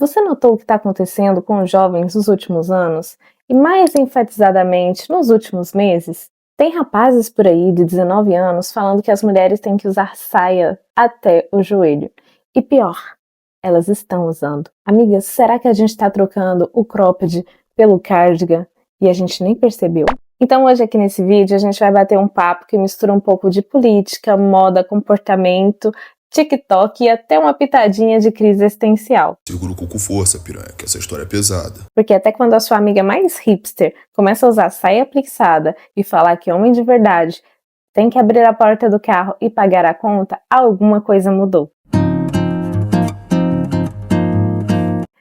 Você notou o que está acontecendo com os jovens nos últimos anos? E mais enfatizadamente, nos últimos meses? Tem rapazes por aí de 19 anos falando que as mulheres têm que usar saia até o joelho. E pior, elas estão usando. Amigas, será que a gente está trocando o cropped pelo cardigan e a gente nem percebeu? Então hoje aqui nesse vídeo a gente vai bater um papo que mistura um pouco de política, moda, comportamento, TikTok e até uma pitadinha de crise existencial. Segura o cu com força, piranha, que essa história é pesada. Porque até quando a sua amiga mais hipster começa a usar saia plixada e falar que homem de verdade tem que abrir a porta do carro e pagar a conta, alguma coisa mudou.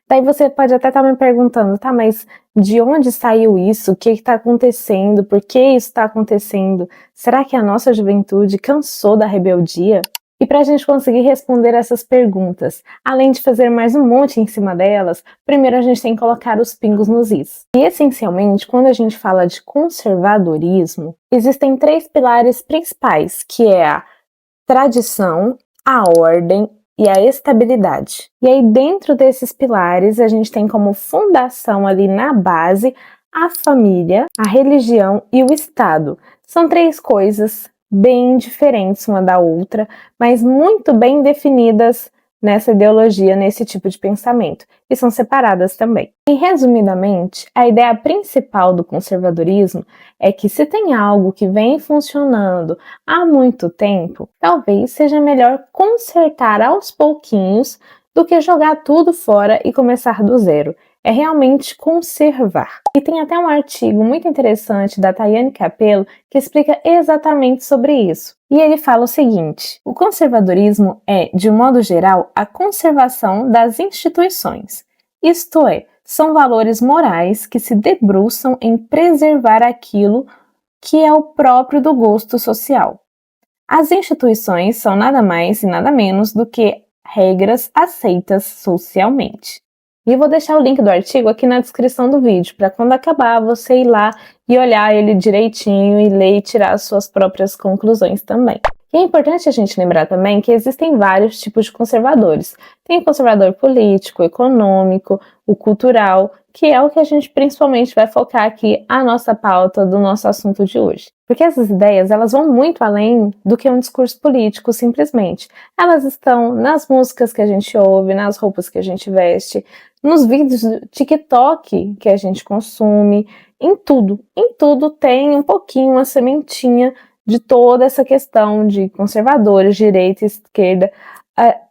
Daí você pode até estar me perguntando, tá, mas de onde saiu isso? O que está acontecendo? Por que isso está acontecendo? Será que a nossa juventude cansou da rebeldia? E para a gente conseguir responder essas perguntas, além de fazer mais um monte em cima delas, primeiro a gente tem que colocar os pingos nos is. E essencialmente, quando a gente fala de conservadorismo, existem 3 pilares principais, que é a tradição, a ordem e a estabilidade. E aí dentro desses pilares a gente tem como fundação ali na base a família, a religião e o Estado. São 3 coisas bem diferentes uma da outra, mas muito bem definidas nessa ideologia, nesse tipo de pensamento, e são separadas também. E resumidamente, a ideia principal do conservadorismo é que se tem algo que vem funcionando há muito tempo, talvez seja melhor consertar aos pouquinhos do que jogar tudo fora e começar do zero. É realmente conservar. E tem até um artigo muito interessante da Tayane Capello que explica exatamente sobre isso. E ele fala o seguinte: o conservadorismo é, de um modo geral, a conservação das instituições. Isto é, são valores morais que se debruçam em preservar aquilo que é o próprio do gosto social. As instituições são nada mais e nada menos do que regras aceitas socialmente. E eu vou deixar o link do artigo aqui na descrição do vídeo, para quando acabar você ir lá e olhar ele direitinho e ler e tirar as suas próprias conclusões também. E é importante a gente lembrar também que existem vários tipos de conservadores. Tem o conservador político, econômico, o cultural, que é o que a gente principalmente vai focar aqui a nossa pauta do nosso assunto de hoje. Porque essas ideias, elas vão muito além do que um discurso político, simplesmente. Elas estão nas músicas que a gente ouve, nas roupas que a gente veste, nos vídeos do TikTok que a gente consome, em tudo. Em tudo tem um pouquinho, uma sementinha de toda essa questão de conservadores, direita e esquerda.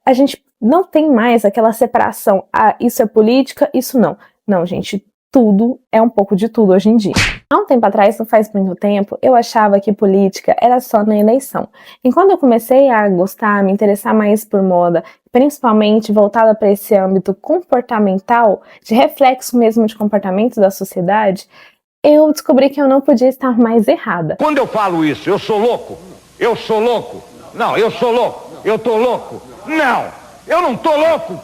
A gente não tem mais aquela separação, isso é política, isso não. Não, gente, tudo é um pouco de tudo hoje em dia. Há um tempo atrás, não faz muito tempo, eu achava que política era só na eleição. E quando eu comecei a gostar, me interessar mais por moda, principalmente voltada para esse âmbito comportamental, de reflexo mesmo de comportamento da sociedade, eu descobri que eu não podia estar mais errada. Quando eu falo isso, eu sou louco? Eu sou louco? Não, eu sou louco. Eu tô louco? Não, eu não tô louco.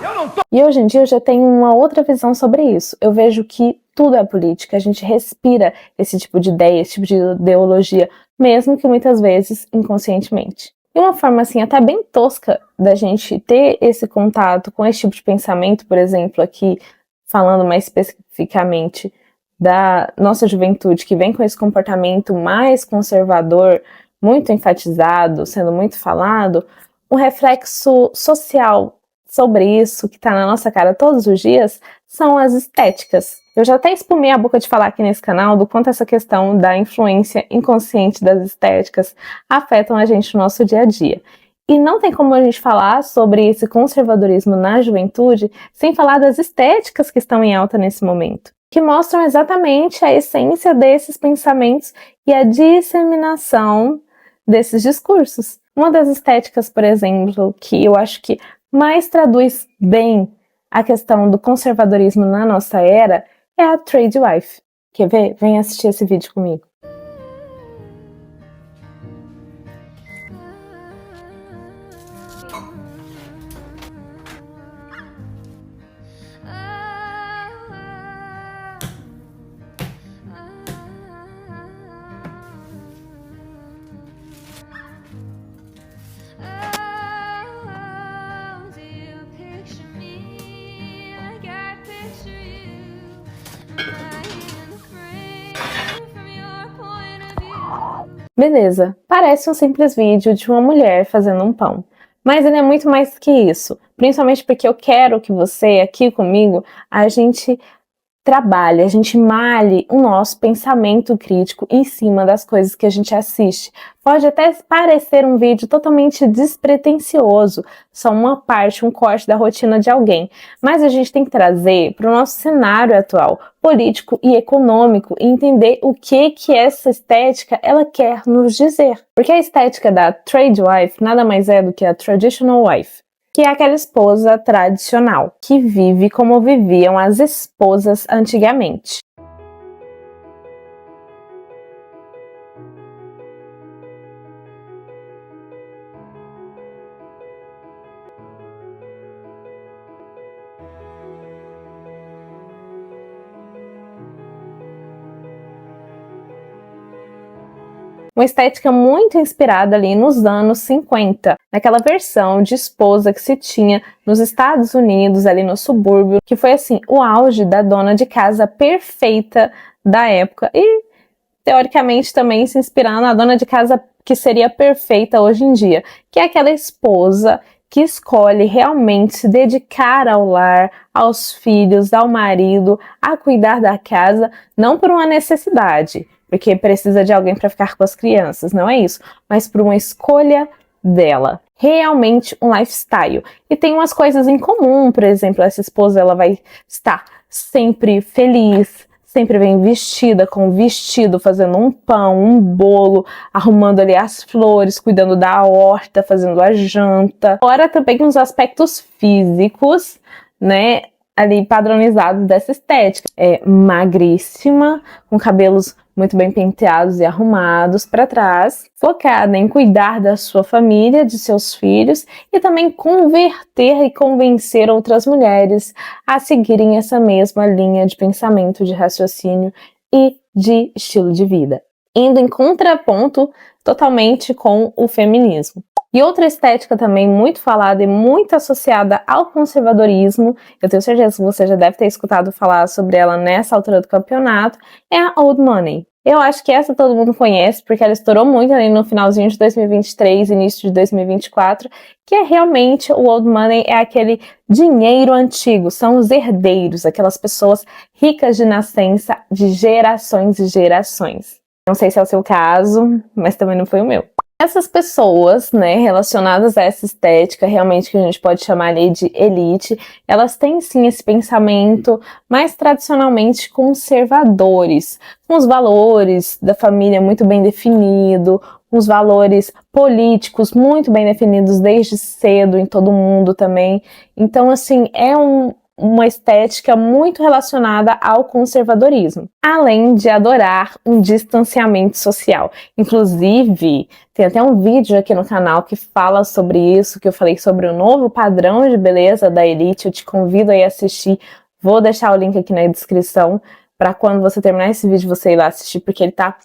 Eu não tô... E hoje em dia eu já tenho uma outra visão sobre isso. Eu vejo que tudo é política, a gente respira esse tipo de ideia, esse tipo de ideologia, mesmo que muitas vezes inconscientemente. E uma forma assim até bem tosca da gente ter esse contato com esse tipo de pensamento, por exemplo, aqui falando mais especificamente da nossa juventude, que vem com esse comportamento mais conservador, muito enfatizado, sendo muito falado, um reflexo social sobre isso, que está na nossa cara todos os dias, são as estéticas. Eu já até espumei a boca de falar aqui nesse canal do quanto essa questão da influência inconsciente das estéticas afetam a gente no nosso dia a dia. E não tem como a gente falar sobre esse conservadorismo na juventude sem falar das estéticas que estão em alta nesse momento, que mostram exatamente a essência desses pensamentos e a disseminação desses discursos. Uma das estéticas, por exemplo, que eu acho que mais traduz bem a questão do conservadorismo na nossa era é a Trade Wife. Quer ver? Vem assistir esse vídeo comigo. Beleza, parece um simples vídeo de uma mulher fazendo um pão. Mas ele é muito mais que isso. Principalmente porque eu quero que você, aqui comigo, a gente trabalhe, a gente malhe o nosso pensamento crítico em cima das coisas que a gente assiste. Pode até parecer um vídeo totalmente despretensioso, só uma parte, um corte da rotina de alguém, mas a gente tem que trazer para o nosso cenário atual, político e econômico, e entender o que essa estética ela quer nos dizer. Porque a estética da trade wife nada mais é do que a traditional wife, que é aquela esposa tradicional, que vive como viviam as esposas antigamente. Uma estética muito inspirada ali nos anos 50, naquela versão de esposa que se tinha nos Estados Unidos, ali no subúrbio, que foi assim, o auge da dona de casa perfeita da época e, teoricamente, também se inspirando na dona de casa que seria perfeita hoje em dia, que é aquela esposa que escolhe realmente se dedicar ao lar, aos filhos, ao marido, a cuidar da casa, não por uma necessidade, porque precisa de alguém para ficar com as crianças, não é isso, mas por uma escolha dela. Realmente um lifestyle. E tem umas coisas em comum, por exemplo, essa esposa ela vai estar sempre feliz, sempre vem vestida com vestido, fazendo um pão, um bolo, arrumando ali as flores, cuidando da horta, fazendo a janta. Fora também uns aspectos físicos, né, ali padronizados dessa estética. É magríssima, com cabelos muito bem penteados e arrumados para trás, focada em cuidar da sua família, de seus filhos e também converter e convencer outras mulheres a seguirem essa mesma linha de pensamento, de raciocínio e de estilo de vida, indo em contraponto totalmente com o feminismo. E outra estética também muito falada e muito associada ao conservadorismo, eu tenho certeza que você já deve ter escutado falar sobre ela nessa altura do campeonato, é a Old Money. Eu acho que essa todo mundo conhece, porque ela estourou muito ali no finalzinho de 2023, início de 2024, que é realmente o Old Money, é aquele dinheiro antigo, são os herdeiros, aquelas pessoas ricas de nascença de gerações e gerações. Não sei se é o seu caso, mas também não foi o meu. Essas pessoas, né, relacionadas a essa estética, realmente que a gente pode chamar ali de elite, elas têm sim esse pensamento mais tradicionalmente conservadores, com os valores da família muito bem definido, com os valores políticos muito bem definidos desde cedo em todo mundo também. Então, assim, é uma estética muito relacionada ao conservadorismo, além de adorar um distanciamento social. Inclusive, tem até um vídeo aqui no canal que fala sobre isso, que eu falei sobre o novo padrão de beleza da elite, eu te convido a ir assistir, vou deixar o link aqui na descrição, para quando você terminar esse vídeo você ir lá assistir, porque ele tá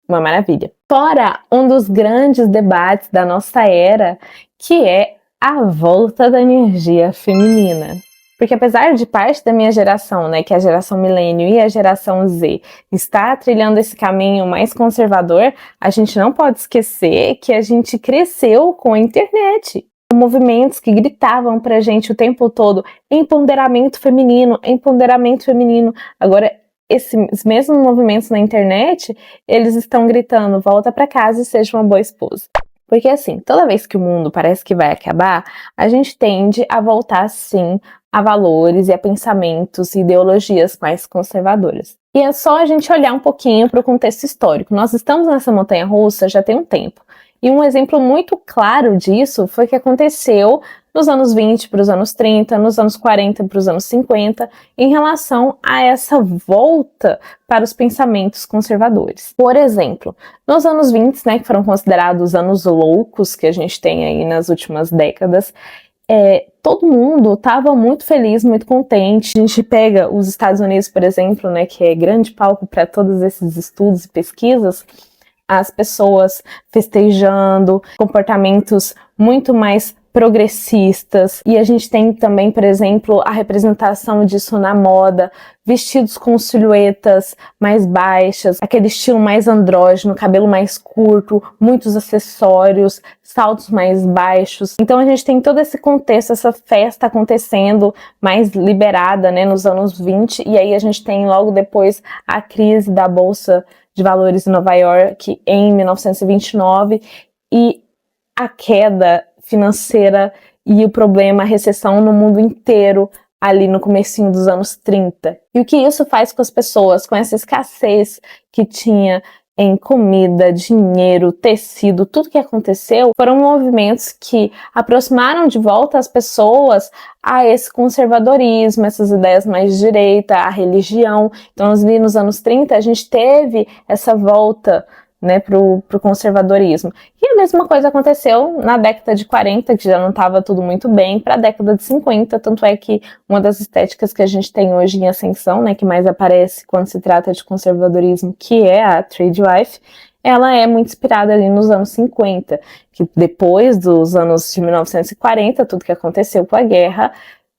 uma maravilha. Fora um dos grandes debates da nossa era, que é a volta da energia feminina. Porque apesar de parte da minha geração, né, que é a geração milênio e a geração Z, estar trilhando esse caminho mais conservador, a gente não pode esquecer que a gente cresceu com a internet. Movimentos que gritavam pra gente o tempo todo empoderamento feminino, empoderamento feminino. Agora, esses mesmos movimentos na internet, eles estão gritando, volta pra casa e seja uma boa esposa. Porque assim, toda vez que o mundo parece que vai acabar, a gente tende a voltar sim a valores e a pensamentos e ideologias mais conservadoras. E é só a gente olhar um pouquinho para o contexto histórico. Nós estamos nessa montanha-russa já tem um tempo. E um exemplo muito claro disso foi o que aconteceu nos anos 20 para os anos 30, nos anos 40 para os anos 50, em relação a essa volta para os pensamentos conservadores. Por exemplo, nos anos 20, né, que foram considerados anos loucos que a gente tem aí nas últimas décadas, todo mundo estava muito feliz, muito contente. A gente pega os Estados Unidos, por exemplo, né, que é grande palco para todos esses estudos e pesquisas, as pessoas festejando, comportamentos muito mais progressistas, e a gente tem também, por exemplo, a representação disso na moda, vestidos com silhuetas mais baixas, aquele estilo mais andrógeno, cabelo mais curto, muitos acessórios, saltos mais baixos. Então a gente tem todo esse contexto, essa festa acontecendo mais liberada, né, nos anos 20, e aí a gente tem logo depois a crise da Bolsa de Valores em Nova York em 1929 e a queda financeira e o problema, a recessão no mundo inteiro ali no comecinho dos anos 30. E o que isso faz com as pessoas, com essa escassez que tinha em comida, dinheiro, tecido, tudo que aconteceu, foram movimentos que aproximaram de volta as pessoas a esse conservadorismo, essas ideias mais de direita, a religião. Então, ali nos anos 30, a gente teve essa volta, né, pro conservadorismo. E a mesma coisa aconteceu na década de 40, que já não estava tudo muito bem, para a década de 50, tanto é que uma das estéticas que a gente tem hoje em ascensão, né, que mais aparece quando se trata de conservadorismo, que é a trade wife, ela é muito inspirada ali nos anos 50, que depois dos anos de 1940, tudo que aconteceu com a guerra,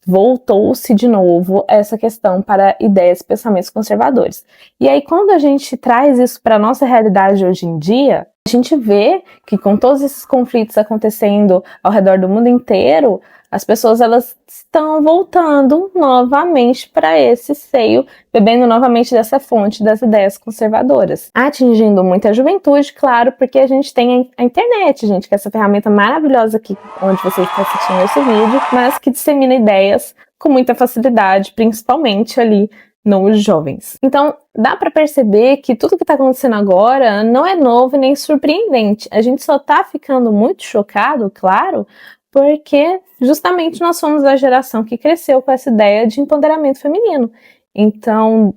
voltou-se de novo essa questão para ideias e pensamentos conservadores. E aí, quando a gente traz isso para a nossa realidade hoje em dia, a gente vê que com todos esses conflitos acontecendo ao redor do mundo inteiro, as pessoas elas estão voltando novamente para esse seio, bebendo novamente dessa fonte das ideias conservadoras, atingindo muita juventude, claro, porque a gente tem a internet, gente, que é essa ferramenta maravilhosa aqui, onde você está assistindo esse vídeo, mas que dissemina ideias com muita facilidade, principalmente ali nos jovens. Então, dá para perceber que tudo que está acontecendo agora não é novo nem surpreendente. A gente só está ficando muito chocado, claro, porque justamente nós somos a geração que cresceu com essa ideia de empoderamento feminino. Então,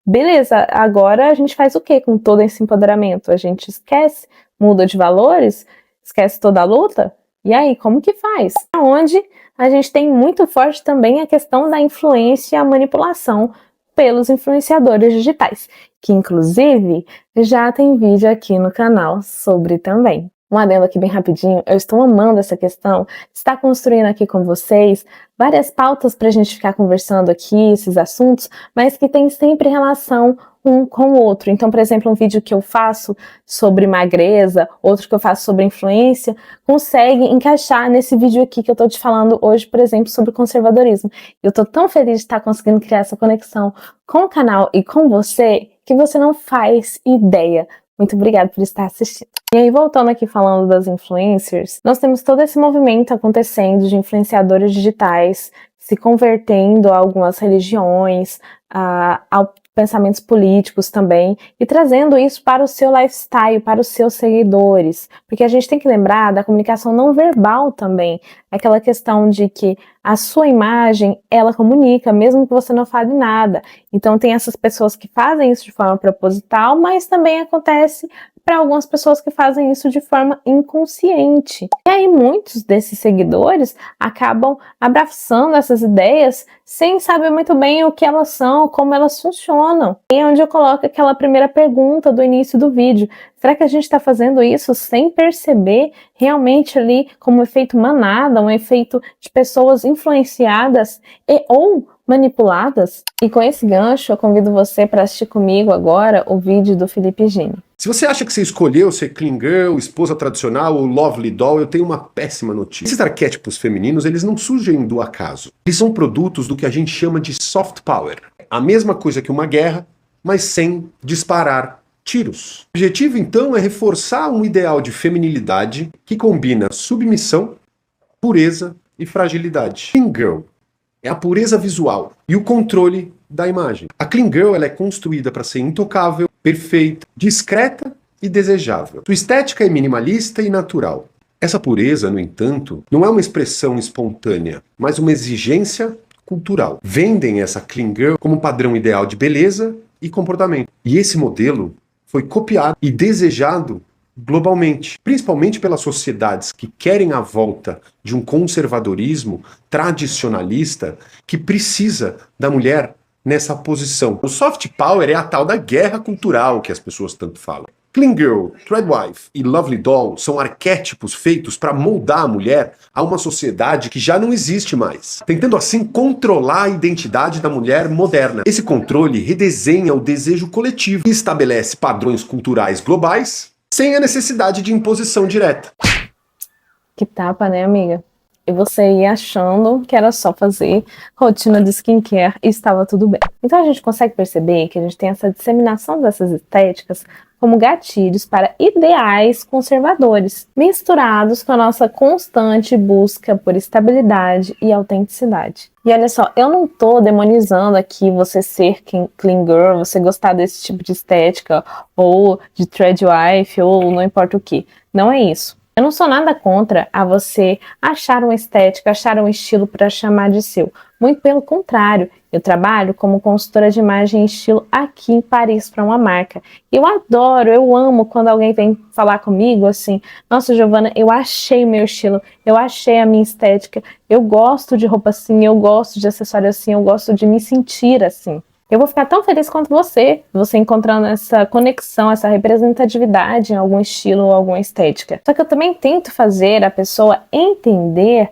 beleza, agora a gente faz o que com todo esse empoderamento? A gente esquece, muda de valores, esquece toda a luta? E aí, como que faz? Onde a gente tem muito forte também a questão da influência e a manipulação pelos influenciadores digitais, que inclusive já tem vídeo aqui no canal sobre também. Um adendo aqui bem rapidinho, eu estou amando essa questão, estar construindo aqui com vocês várias pautas para a gente ficar conversando aqui, esses assuntos, mas que tem sempre relação um com o outro. Então, por exemplo, um vídeo que eu faço sobre magreza, outro que eu faço sobre influência, consegue encaixar nesse vídeo aqui que eu estou te falando hoje, por exemplo, sobre conservadorismo. Eu estou tão feliz de estar conseguindo criar essa conexão com o canal e com você, que você não faz ideia. Muito obrigada por estar assistindo. E aí, voltando aqui falando das influencers, nós temos todo esse movimento acontecendo de influenciadores digitais se convertendo a algumas religiões, a pensamentos políticos também, e trazendo isso para o seu lifestyle, para os seus seguidores. Porque a gente tem que lembrar da comunicação não verbal também, aquela questão de que a sua imagem, ela comunica, mesmo que você não fale nada. Então tem essas pessoas que fazem isso de forma proposital, mas também acontece para algumas pessoas que fazem isso de forma inconsciente. E aí muitos desses seguidores acabam abraçando essas ideias sem saber muito bem o que elas são, como elas funcionam. E é onde eu coloco aquela primeira pergunta do início do vídeo. Será que a gente está fazendo isso sem perceber realmente ali como efeito manada, um efeito de pessoas influenciadas e ou manipuladas? E com esse gancho, eu convido você para assistir comigo agora o vídeo do Felipe Gini. Se você acha que você escolheu ser clean girl, esposa tradicional ou lovely doll, eu tenho uma péssima notícia. Esses arquétipos femininos, eles não surgem do acaso. Eles são produtos do que a gente chama de soft power. A mesma coisa que uma guerra, mas sem disparar tiros. O objetivo, então, é reforçar um ideal de feminilidade que combina submissão, pureza e fragilidade. Clean girl é a pureza visual e o controle da imagem. A clean girl ela é construída para ser intocável, perfeita, discreta e desejável. Sua estética é minimalista e natural. Essa pureza, no entanto, não é uma expressão espontânea, mas uma exigência cultural. Vendem essa clean girl como padrão ideal de beleza e comportamento. E esse modelo foi copiado e desejado globalmente, principalmente pelas sociedades que querem a volta de um conservadorismo tradicionalista que precisa da mulher nessa posição. O soft power é a tal da guerra cultural que as pessoas tanto falam. Clean Girl, Threadwife e Lovely Doll são arquétipos feitos para moldar a mulher a uma sociedade que já não existe mais, tentando assim controlar a identidade da mulher moderna. Esse controle redesenha o desejo coletivo e estabelece padrões culturais globais sem a necessidade de imposição direta. Que tapa, né, amiga? E você ia achando que era só fazer rotina de skincare e estava tudo bem. Então a gente consegue perceber que a gente tem essa disseminação dessas estéticas como gatilhos para ideais conservadores, misturados com a nossa constante busca por estabilidade e autenticidade. E olha só, eu não tô demonizando aqui você ser clean girl, você gostar desse tipo de estética, ou de threadwife, ou não importa o que. Não é isso. Eu não sou nada contra a você achar uma estética, achar um estilo para chamar de seu. Muito pelo contrário, eu trabalho como consultora de imagem e estilo aqui em Paris para uma marca. Eu adoro, eu amo quando alguém vem falar comigo assim, nossa, Giovana, eu achei meu estilo, eu achei a minha estética, eu gosto de roupa assim, eu gosto de acessório assim, eu gosto de me sentir assim. Eu vou ficar tão feliz quanto você encontrando essa conexão, essa representatividade em algum estilo ou alguma estética. Só que eu também tento fazer a pessoa entender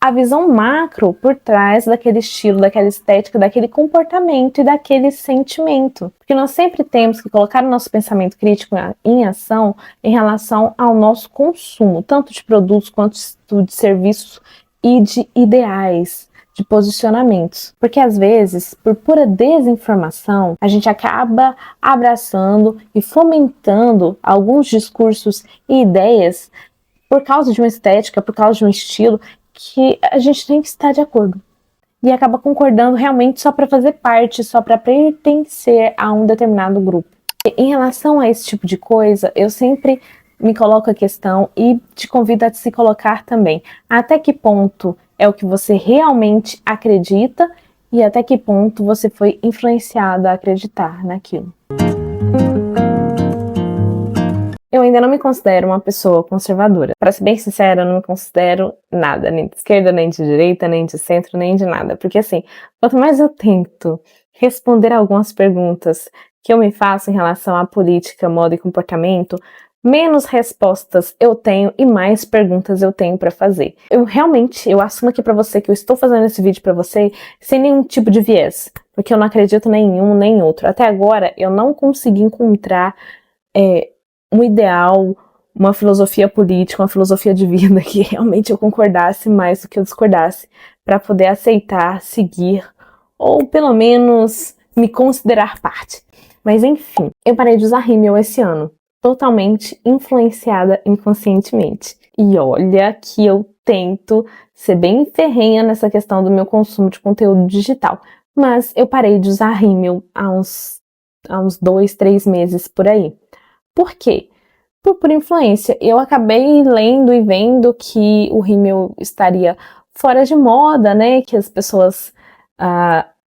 a visão macro por trás daquele estilo, daquela estética, daquele comportamento e daquele sentimento. Porque nós sempre temos que colocar o nosso pensamento crítico em ação em relação ao nosso consumo, tanto de produtos quanto de serviços e de ideais, de posicionamentos. Porque às vezes, por pura desinformação, a gente acaba abraçando e fomentando alguns discursos e ideias por causa de uma estética, por causa de um estilo que a gente tem que estar de acordo. E acaba concordando realmente só para fazer parte, só para pertencer a um determinado grupo. E em relação a esse tipo de coisa, eu sempre me coloco a questão e te convido a se colocar também. Até que ponto é o que você realmente acredita e até que ponto você foi influenciado a acreditar naquilo. Eu ainda não me considero uma pessoa conservadora. Para ser bem sincera, eu não me considero nada, nem de esquerda, nem de direita, nem de centro, nem de nada. Porque assim, quanto mais eu tento responder algumas perguntas que eu me faço em relação à política, moda e comportamento, menos respostas eu tenho e mais perguntas eu tenho para fazer. Eu assumo aqui para você que eu estou fazendo esse vídeo para você sem nenhum tipo de viés, porque eu não acredito nem em um nem em outro. Até agora eu não consegui encontrar um ideal, uma filosofia política, uma filosofia de vida que realmente eu concordasse mais do que eu discordasse para poder aceitar, seguir ou pelo menos me considerar parte. Mas enfim, eu parei de usar rímel esse ano, totalmente influenciada inconscientemente. E olha que eu tento ser bem ferrenha nessa questão do meu consumo de conteúdo digital, mas eu parei de usar rímel há uns 2, 3 meses por aí. Por quê? Por influência. Eu acabei lendo e vendo que o rímel estaria fora de moda, né? Que as pessoas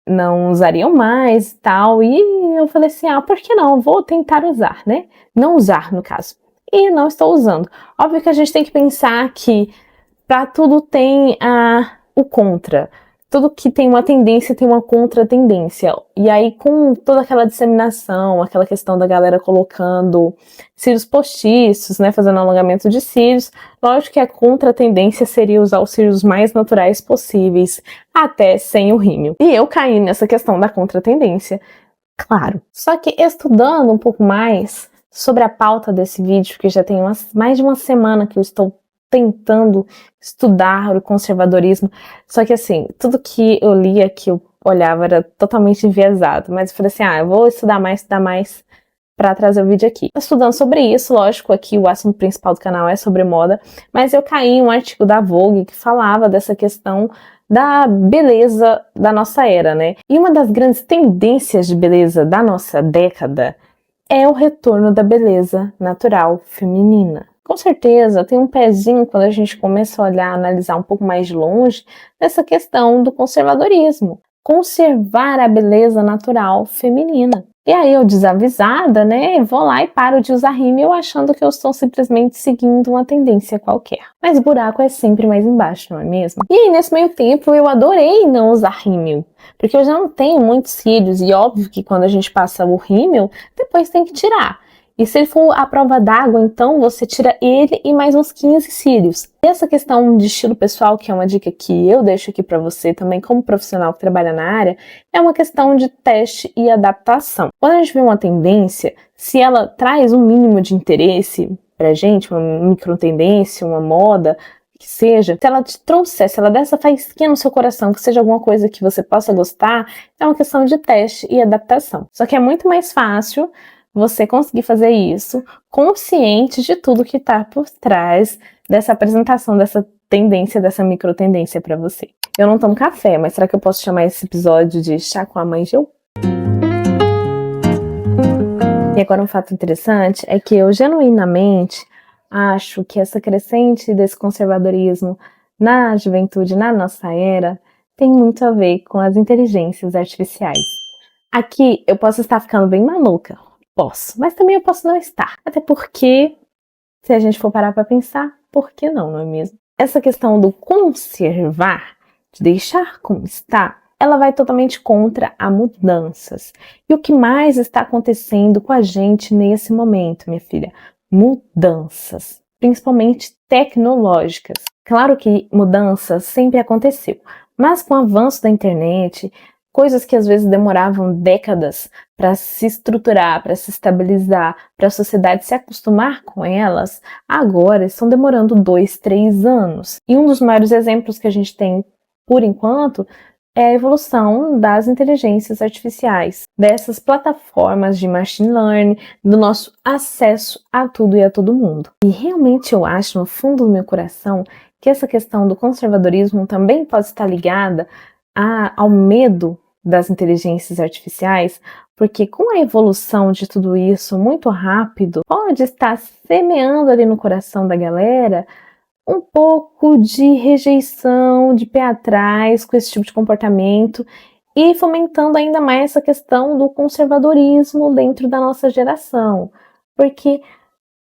não usariam mais e tal. E eu falei assim, por que não? Vou tentar usar, né? Não usar, no caso. E não estou usando. Óbvio que a gente tem que pensar que para tudo tem o contra. Tudo que tem uma tendência tem uma contra-tendência. E aí, com toda aquela disseminação, aquela questão da galera colocando cílios postiços, né, fazendo alongamento de cílios, lógico que a contra-tendência seria usar os cílios mais naturais possíveis, até sem o rímel. E eu caí nessa questão da contra-tendência, claro. Só que estudando um pouco mais sobre a pauta desse vídeo, que já tem mais de uma semana que eu estou tentando estudar o conservadorismo, só que assim, tudo que eu lia, que eu olhava era totalmente enviesado, mas eu falei assim, eu vou estudar mais para trazer o vídeo aqui. Estudando sobre isso, lógico, aqui o assunto principal do canal é sobre moda, mas eu caí em um artigo da Vogue que falava dessa questão da beleza da nossa era, né? E uma das grandes tendências de beleza da nossa década é o retorno da beleza natural feminina. Com certeza, tem um pezinho quando a gente começa a olhar, analisar um pouco mais de longe, nessa questão do conservadorismo. Conservar a beleza natural feminina. E aí eu, desavisada, né, vou lá e paro de usar rímel achando que eu estou simplesmente seguindo uma tendência qualquer. Mas buraco é sempre mais embaixo, não é mesmo? E aí, nesse meio tempo, eu adorei não usar rímel. Porque eu já não tenho muitos cílios e óbvio que quando a gente passa o rímel, depois tem que tirar. E se ele for à prova d'água, então você tira ele e mais uns 15 cílios. E essa questão de estilo pessoal, que é uma dica que eu deixo aqui para você também como profissional que trabalha na área, é uma questão de teste e adaptação. Quando a gente vê uma tendência, se ela traz um mínimo de interesse pra gente, uma micro tendência, uma moda, que seja, se ela te trouxer, se ela der essa faísquinha no seu coração, que seja alguma coisa que você possa gostar, é uma questão de teste e adaptação. Só que é muito mais fácil você conseguir fazer isso consciente de tudo que está por trás dessa apresentação, dessa tendência, dessa micro tendência para você. Eu não tomo café, mas será que eu posso chamar esse episódio de Chá com a Mãe Gil? E agora um fato interessante é que eu genuinamente acho que essa crescente desse conservadorismo na juventude, na nossa era, tem muito a ver com as inteligências artificiais. Aqui eu posso estar ficando bem maluca, posso, mas também eu posso não estar. Até porque, se a gente for parar para pensar, por que não, não é mesmo? Essa questão do conservar, de deixar como está, ela vai totalmente contra a mudanças. E o que mais está acontecendo com a gente nesse momento, minha filha? Mudanças, principalmente tecnológicas. Claro que mudança sempre aconteceu, mas com o avanço da internet, coisas que às vezes demoravam décadas para se estruturar, para se estabilizar, para a sociedade se acostumar com elas, agora estão demorando 2, 3 anos. E um dos maiores exemplos que a gente tem, por enquanto, é a evolução das inteligências artificiais, dessas plataformas de machine learning, do nosso acesso a tudo e a todo mundo. E realmente eu acho, no fundo do meu coração, que essa questão do conservadorismo também pode estar ligada ao medo das inteligências artificiais, porque com a evolução de tudo isso muito rápido, pode estar semeando ali no coração da galera um pouco de rejeição, de pé atrás com esse tipo de comportamento e fomentando ainda mais essa questão do conservadorismo dentro da nossa geração. Porque,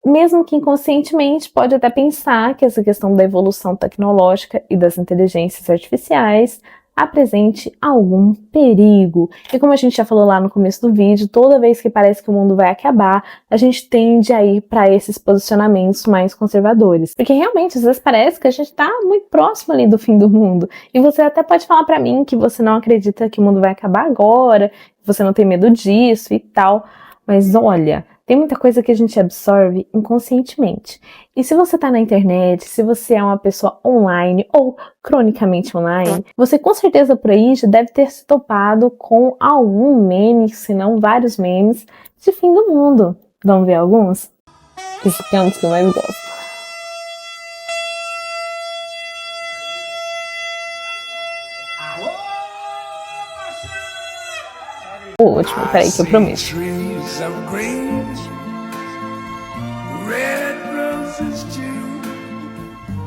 mesmo que inconscientemente, pode até pensar que essa questão da evolução tecnológica e das inteligências artificiais apresente algum perigo. E como a gente já falou lá no começo do vídeo, toda vez que parece que o mundo vai acabar, a gente tende a ir para esses posicionamentos mais conservadores. Porque realmente, às vezes parece que a gente está muito próximo ali do fim do mundo. E você até pode falar para mim que você não acredita que o mundo vai acabar agora, que você não tem medo disso e tal. Mas olha, tem muita coisa que a gente absorve inconscientemente. E se você está na internet, se você é uma pessoa online ou cronicamente online, você com certeza por aí já deve ter se topado com algum meme, se não vários memes, de fim do mundo. Vamos ver alguns? Esse aqui é um dos que eu mais gosto. O último, peraí que eu prometo.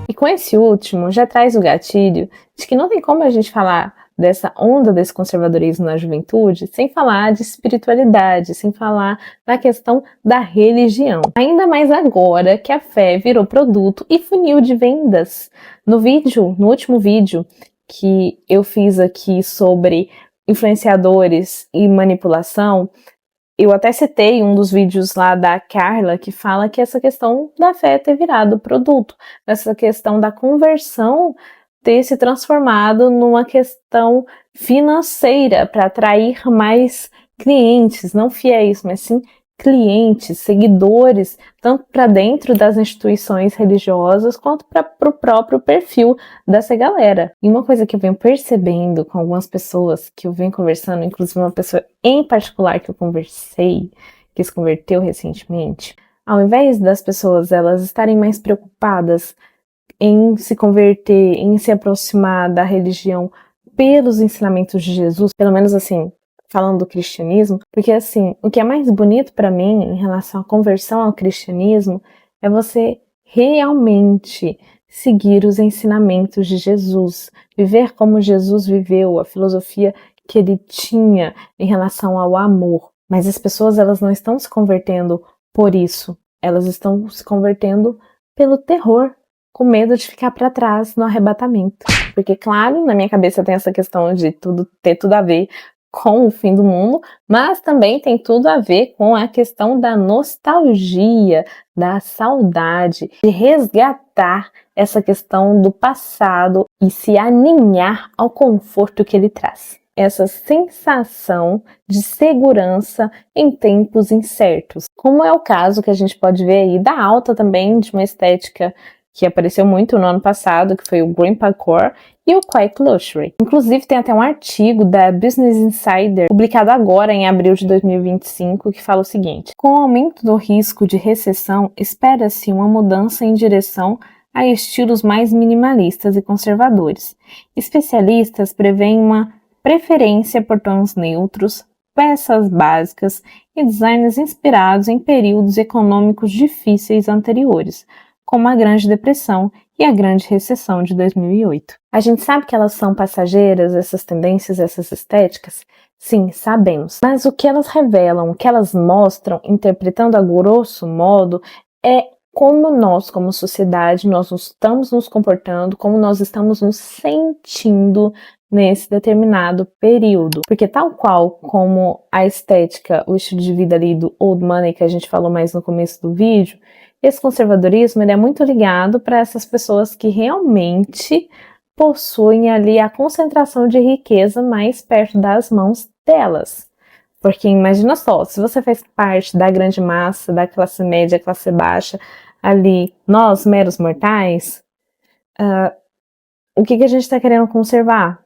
E com esse último, já traz o gatilho de que não tem como a gente falar dessa onda desse conservadorismo na juventude sem falar de espiritualidade, sem falar da questão da religião. Ainda mais agora que a fé virou produto e funil de vendas. No último vídeo que eu fiz aqui sobre influenciadores e manipulação, eu até citei um dos vídeos lá da Carla que fala que essa questão da fé ter virado produto, essa questão da conversão ter se transformado numa questão financeira para atrair mais clientes, não fiéis, mas sim clientes, seguidores, tanto para dentro das instituições religiosas quanto para o próprio perfil dessa galera. E uma coisa que eu venho percebendo com algumas pessoas que eu venho conversando, inclusive uma pessoa em particular que eu conversei, que se converteu recentemente, ao invés das pessoas elas estarem mais preocupadas em se converter, em se aproximar da religião pelos ensinamentos de Jesus, pelo menos assim, falando do cristianismo, porque assim, o que é mais bonito para mim em relação à conversão ao cristianismo é você realmente seguir os ensinamentos de Jesus, viver como Jesus viveu, a filosofia que ele tinha em relação ao amor. Mas as pessoas elas não estão se convertendo por isso, elas estão se convertendo pelo terror, com medo de ficar para trás no arrebatamento. Porque, claro, na minha cabeça tem essa questão de tudo ter tudo a ver com o fim do mundo, mas também tem tudo a ver com a questão da nostalgia, da saudade, de resgatar essa questão do passado e se aninhar ao conforto que ele traz. Essa sensação de segurança em tempos incertos, como é o caso que a gente pode ver aí da alta também de uma estética que apareceu muito no ano passado, que foi o Grindcore e o Quiet Luxury. Inclusive, tem até um artigo da Business Insider, publicado agora em abril de 2025, que fala o seguinte: com o aumento do risco de recessão, espera-se uma mudança em direção a estilos mais minimalistas e conservadores. Especialistas preveem uma preferência por tons neutros, peças básicas e designs inspirados em períodos econômicos difíceis anteriores, como a Grande Depressão e a Grande Recessão de 2008. A gente sabe que elas são passageiras, essas tendências, essas estéticas? Sim, sabemos. Mas o que elas revelam, o que elas mostram, interpretando a grosso modo, é como nós, como sociedade, nós estamos nos comportando, como nós estamos nos sentindo nesse determinado período. Porque tal qual como a estética, o estilo de vida ali do old money, que a gente falou mais no começo do vídeo, esse conservadorismo ele é muito ligado para essas pessoas que realmente possuem ali a concentração de riqueza mais perto das mãos delas. Porque imagina só, se você faz parte da grande massa, da classe média, classe baixa, ali, nós, meros mortais, o que a gente está querendo conservar?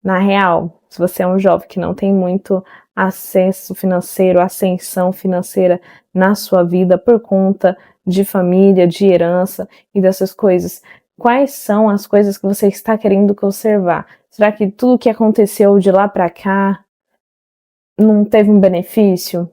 Na real, se você é um jovem que não tem muito acesso financeiro, ascensão financeira na sua vida por conta de família, de herança e dessas coisas, quais são as coisas que você está querendo conservar? Será que tudo que aconteceu de lá para cá não teve um benefício?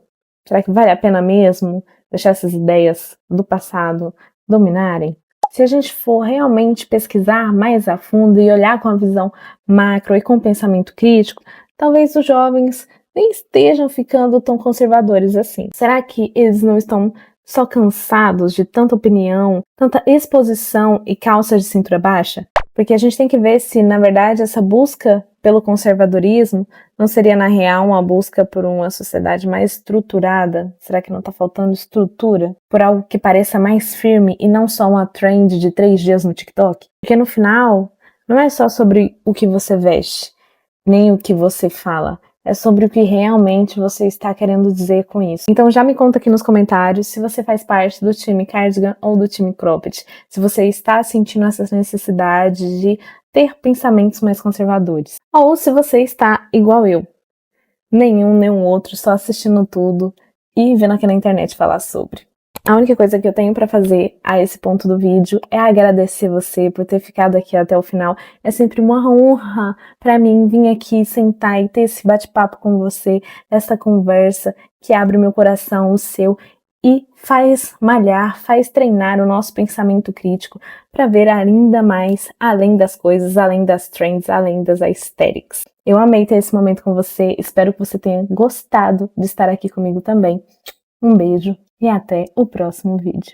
Será que vale a pena mesmo deixar essas ideias do passado dominarem? Se a gente for realmente pesquisar mais a fundo e olhar com a visão macro e com pensamento crítico, talvez os jovens nem estejam ficando tão conservadores assim. Será que eles não estão só cansados de tanta opinião, tanta exposição e calça de cintura baixa? Porque a gente tem que ver se, na verdade, essa busca pelo conservadorismo não seria, na real, uma busca por uma sociedade mais estruturada? Será que não está faltando estrutura? Por algo que pareça mais firme e não só uma trend de 3 dias no TikTok? Porque no final, não é só sobre o que você veste, nem o que você fala. É sobre o que realmente você está querendo dizer com isso. Então já me conta aqui nos comentários se você faz parte do time Cardigan ou do time Cropped. Se você está sentindo essa necessidade de ter pensamentos mais conservadores. Ou se você está igual eu. Nenhum, nem o outro, só assistindo tudo e vendo aqui na internet falar sobre. A única coisa que eu tenho para fazer a esse ponto do vídeo é agradecer você por ter ficado aqui até o final. É sempre uma honra para mim vir aqui, sentar e ter esse bate-papo com você, essa conversa que abre o meu coração, o seu, e faz malhar, faz treinar o nosso pensamento crítico para ver ainda mais além das coisas, além das trends, além das aesthetics. Eu amei ter esse momento com você, espero que você tenha gostado de estar aqui comigo também. Um beijo e até o próximo vídeo.